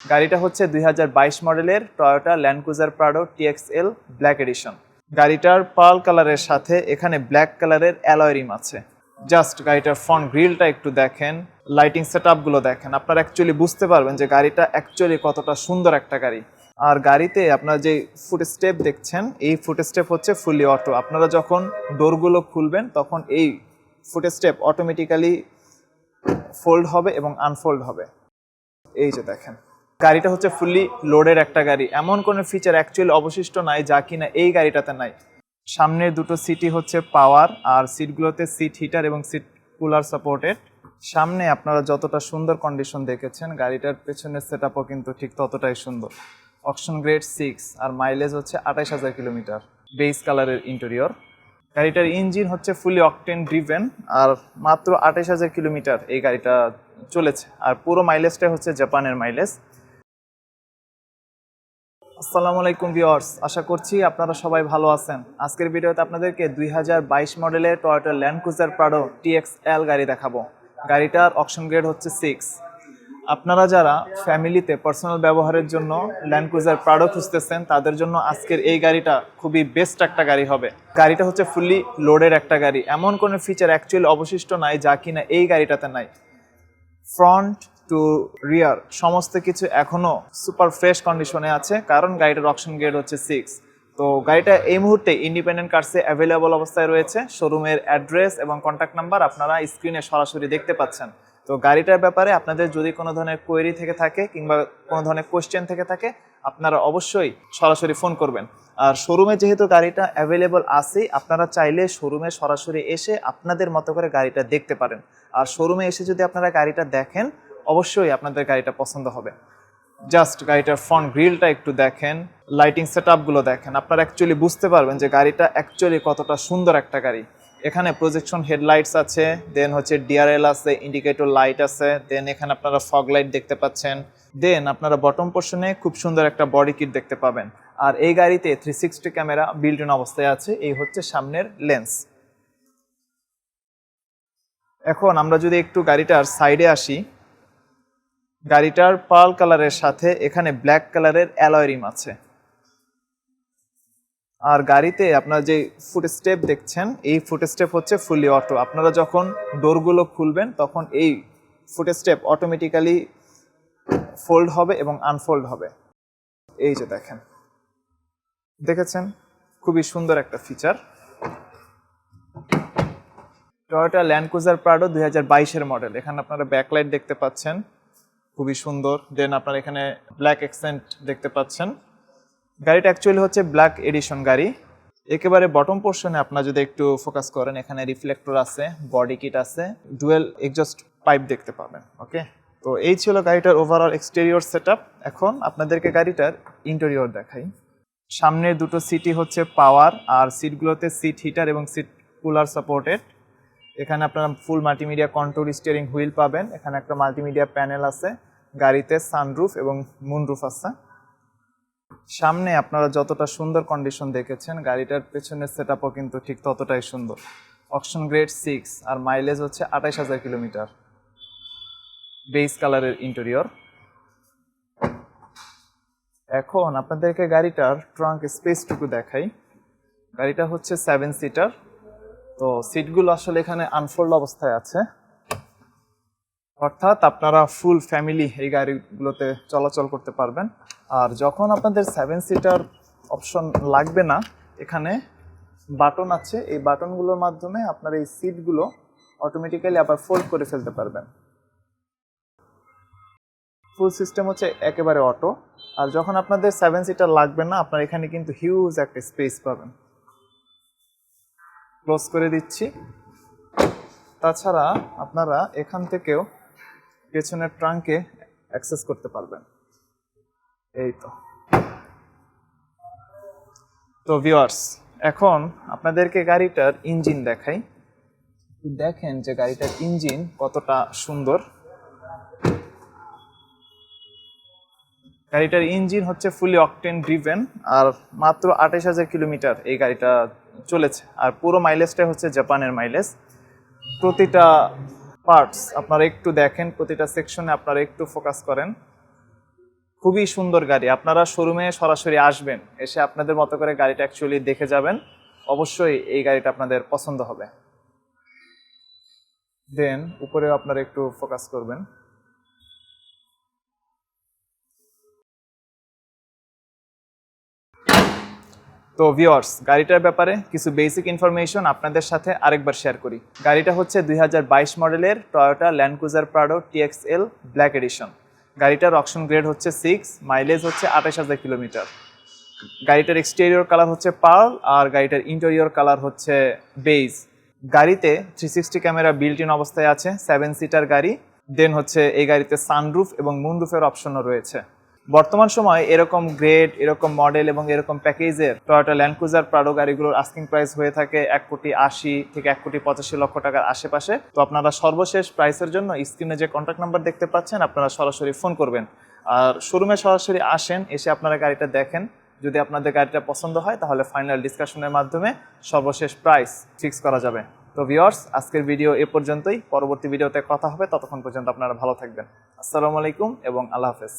গাড়িটা হচ্ছে 2022 মডেলের Toyota Land Cruiser Prado TXL black addition. গাড়িটার পার্ল কালারের সাথে এখানে ব্ল্যাক কালারের অ্যালয় রিম আছে। জাস্ট গাড়িটার ফ্রন্ট গ্রিলটা একটু দেখেন, লাইটিং সেটআপগুলো দেখেন, আপনারা অ্যাকচুয়ালি বুঝতে পারবেন যে গাড়িটা অ্যাকচুয়ালি কতটা সুন্দর একটা গাড়ি। আর গাড়িতে আপনারা যে ফুট স্টেপ দেখছেন, এই ফুট স্টেপ হচ্ছে ফুললি অটো। আপনারা যখন ডোরগুলো খুলবেন তখন এই ফুট স্টেপ অটোমেটিক্যালি ফোল্ড হবে এবং আনফোল্ড হবে। এই যে দেখেন, গাড়িটা হচ্ছে ফুললি লোডের একটা গাড়ি। এমন কোনো ফিচার অ্যাকচুয়ালি অবশিষ্ট নাই যা কিনা এই গাড়িটাতে নাই। সামনের দুটো সিটই হচ্ছে পাওয়ার, আর সিটগুলোতে সিট হিটার এবং সিট কুলার সাপোর্টেড। সামনে আপনারা যতটা সুন্দর কন্ডিশন দেখেছেন, গাড়িটার পেছনের সেটআপও কিন্তু ঠিক ততটাই সুন্দর। অকশন গ্রেড 6 আর মাইলেজ হচ্ছে 28,000 কিলোমিটার। বেস কালারের ইন্টেরিয়র। গাড়িটার ইঞ্জিন হচ্ছে ফুলি অকটেন ড্রিভেন, আর মাত্র 28,000 কিলোমিটার এই গাড়িটা চলেছে। আর পুরো মাইলেজটা হচ্ছে জাপানের মাইলেজ। আসসালামু আলাইকুম ভিউয়ার্স, আশা করছি আপনারা সবাই ভালো আছেন। আজকের ভিডিওতে আপনাদেরকে 2022 মডেলের Toyota Land Cruiser Prado TXL গাড়ি দেখাবো। গাড়িটার অকশন গ্রেড হচ্ছে 6। আপনারা যারা ফ্যামিলিতে পার্সোনাল ব্যবহারের জন্য ল্যান্ড ক্রুজার প্রাডো খুঁজতেছেন, তাদের জন্য আজকের এই গাড়িটা খুবই বেস্ট একটা গাড়ি হবে। গাড়িটা হচ্ছে ফুললি লোডের একটা গাড়ি। এমন কোনো ফিচার অ্যাকচুয়ালি অবশিষ্ট নাই যা কিনা এই গাড়িটাতে নাই। ফ্রন্ট টু রিয়ার সমস্ত কিছু এখনো সুপার ফ্রেশ কন্ডিশনে আছে, কারণ গাড়িটার অকশন গ্রেড হচ্ছে 6। তো গাড়িটা এই মুহূর্তে ইন্ডিপেন্ডেন্ট কার্সে অ্যাভেলেবল অবস্থায় রয়েছে। শোরুমের অ্যাড্রেস এবং কন্ট্যাক্ট নাম্বার আপনারা স্ক্রিনে সরাসরি দেখতে পাচ্ছেন। তো গাড়িটার ব্যাপারে আপনাদের যদি কোনো ধরনের কোয়েরি থেকে থাকে কিংবা কোনো ধরনের কোয়েশ্চেন থেকে থাকে, আপনারা অবশ্যই সরাসরি ফোন করবেন। আর শোরুমে যেহেতু গাড়িটা অ্যাভেলেবল আছে, আপনারা চাইলে শোরুমে সরাসরি এসে আপনাদের মতো করে গাড়িটা দেখতে পারেন। আর শোরুমে এসে যদি আপনারা গাড়িটা দেখেন, অবশ্যই আপনাদের গাড়িটা পছন্দ হবে। জাস্ট গাড়িটার ফ্রন্ট গ্রিলটা একটু দেখেন, লাইটিং সেটআপগুলো দেখেন, আপনারা অ্যাকচুয়ালি বুঝতে পারবেন যে গাড়িটা অ্যাকচুয়ালি কতটা সুন্দর একটা গাড়ি। এখানে প্রজেকশন হেডলাইটস আছে, দেন হচ্ছে ডিআরএল আছে, ইন্ডিকেটর লাইট আছে, দেন এখানে আপনারা ফগ লাইট দেখতে পাচ্ছেন, দেন আপনারা বটম পোর্শনে খুব সুন্দর একটা বডি কিট দেখতে পাবেন। আর এই গাড়িতে 360 ক্যামেরা বিল্ট ইন অবস্থায় আছে। এই হচ্ছে সামনের লেন্স। এখন আমরা যদি একটু গাড়িটার সাইডে আসি, গাড়িটার পার্ল কালারের সাথে এখানে ব্ল্যাক কালারের অ্যালয় রিম আছে। আর গাড়িতে আপনারা যে ফুট স্টেপ দেখছেন, এই ফুট স্টেপ হচ্ছে ফুললি অটো। আপনারা যখন ডোরগুলো খুলবেন তখন এই ফুট স্টেপ অটোমেটিক্যালি ফোল্ড হবে এবং আনফোল্ড হবে। এই যে দেখেন, দেখেছেন, খুবই সুন্দর একটা feature. Toyota Land Cruiser Prado 2022 model. এখানে আপনারা ব্যাকলাইট দেখতে পাচ্ছেন, খুবই সুন্দর। দেন আপনারা এখানে ব্ল্যাক অ্যাকসেন্ট দেখতে পাচ্ছেন। গাড়িটা অ্যাকচুয়ালি হচ্ছে ব্ল্যাক এডিশন গাড়ি। একেবারে বটম পোর্শনে আপনারা যদি একটু ফোকাস করেন, এখানে রিফ্লেক্টর আছে, বডি কিট আছে, ডুয়েল এক্সজস্ট পাইপ দেখতে পাবেন। ওকে, তো এই ছিল গাড়িটার ওভারঅল এক্সটেরিয়র সেটআপ। এখন আপনাদেরকে গাড়িটার ইন্টেরিয়র দেখাই। সামনের দুটো সিটই হচ্ছে পাওয়ার, আর সিটগুলোতে সিট হিটার এবং সিট কুলার সাপোর্টেড। এখানে আপনারা ফুল মাল্টিমিডিয়া কন্ট্রোল স্টিয়ারিং হুইল পাবেন। এখানে একটা মাল্টিমিডিয়া প্যানেল আছে। গাড়িতে সানরুফ এবং মুনরুফ আছে। সামনে আপনারা যতটা সুন্দর কন্ডিশন দেখেছেন, গাড়িটার পেছনের সেটআপও কিন্তু ঠিক ততটাই সুন্দর। অকশন গ্রেড 6 আর মাইলেজ হচ্ছে 28,000 কিলোমিটার। বেস কালারের ইন্টেরিয়র। এখন আপনাদেরকে গাড়িটার ট্রাঙ্ক স্পেসটুকু দেখাই। গাড়িটা হচ্ছে 7 সিটার। তো সিটগুলো আসলে এখানে আনফোল্ড অবস্থায় আছে, অর্থাৎ আপনারা ফুল ফ্যামিলি এই গাড়িগুলোতে চলাচল করতে পারবেন। আর যখন আপনাদের 7 সিটার অপশন লাগবে না, এখানে বাটন আছে। এই বাটনগুলোর মাধ্যমে আপনার এই সিটগুলো অটোমেটিক্যালি আবার ফোল্ড করে ফেলতে পারবেন। ফুল সিস্টেম হচ্ছে একেবারে অটো। আর যখন আপনাদের 7 সিটার লাগবে না, আপনার এখানে কিন্তু হিউজ একটা স্পেস পাবেন। ক্লোজ করে দিচ্ছি। তাছাড়া আপনারা এখান থেকেও পেছনের ট্রাঙ্কে অ্যাক্সেস করতে পারবেন। এই তো ভিউয়ার্স, এখন আপনাদেরকে গাড়িটার ইঞ্জিন দেখাই। দেখেন যে গাড়িটার ইঞ্জিন কতটা সুন্দর। গাড়িটার ইঞ্জিন হচ্ছে ফুলি অকটেন ড্রিভেন, আর মাত্র 28,000 কিলোমিটার এই গাড়িটা চলেছে। আর পুরো মাইলেজটা হচ্ছে জাপানের মাইলেজ। প্রতিটা পার্টস আপনারা একটু দেখেন, প্রতিটা সেকশনে আপনারা একটু ফোকাস করেন। খুবই সুন্দর গাড়ি। আপনারা শোরুমে সরাসরি আসবেন, এসে আপনাদের মতো করে গাড়িটা অ্যাকচুয়ালি দেখে যাবেন। অবশ্যই এই গাড়িটা আপনাদের পছন্দ হবে। দেন উপরেও আপনারা একটু ফোকাস করবেন। তো ভিউয়ার্স, গাড়িটার ব্যাপারে কিছু বেসিক ইনফরমেশন আপনাদের সাথে আরেকবার শেয়ার করি। গাড়িটা হচ্ছে 2022 মডেলের Toyota Land Cruiser Prado TXL black addition. গাড়িটার অকশন গ্রেড হচ্ছে 6, মাইলেজ হচ্ছে 28,000 কিলোমিটার। গাড়িটার এক্সটেরিয়র কালার হচ্ছে পার্ল, আর গাড়িটার ইন্টেরিয়র কালার হচ্ছে বেজ। গাড়িতে 360 ক্যামেরা বিল্ট ইন অবস্থায় আছে, 7 সিটার গাড়ি। দেন হচ্ছে এই গাড়িতে সানরুফ এবং মুনরুফের অপশনও রয়েছে। বর্তমান সময় এরকম গ্রেড, এরকম মডেল এবং এরকম প্যাকেজের টয়োটা ল্যান্ড ক্রুজার প্রাডো গাড়িগুলোর আস্কিং প্রাইস হয়ে থাকে 1,80,00,000 থেকে 1,85,00,000 টাকার আশেপাশে। তো আপনারা সর্বশেষ প্রাইসের জন্য স্ক্রিনে যে কন্ট্যাক্ট নাম্বার দেখতে পাচ্ছেন, আপনারা সরাসরি ফোন করবেন। আর শোরুমে সরাসরি আসেন, এসে আপনারা গাড়িটা দেখেন। যদি আপনাদের গাড়িটা পছন্দ হয় তাহলে ফাইনাল ডিসকাশনের মাধ্যমে সর্বশেষ প্রাইস ফিক্স করা যাবে। তো ভিউয়ার্স, আজকের ভিডিও এ পর্যন্তই। পরবর্তী ভিডিওতে কথা হবে, ততক্ষণ পর্যন্ত আপনারা ভালো থাকবেন। আসসালামু আলাইকুম এবং আল্লাহ হাফেজ।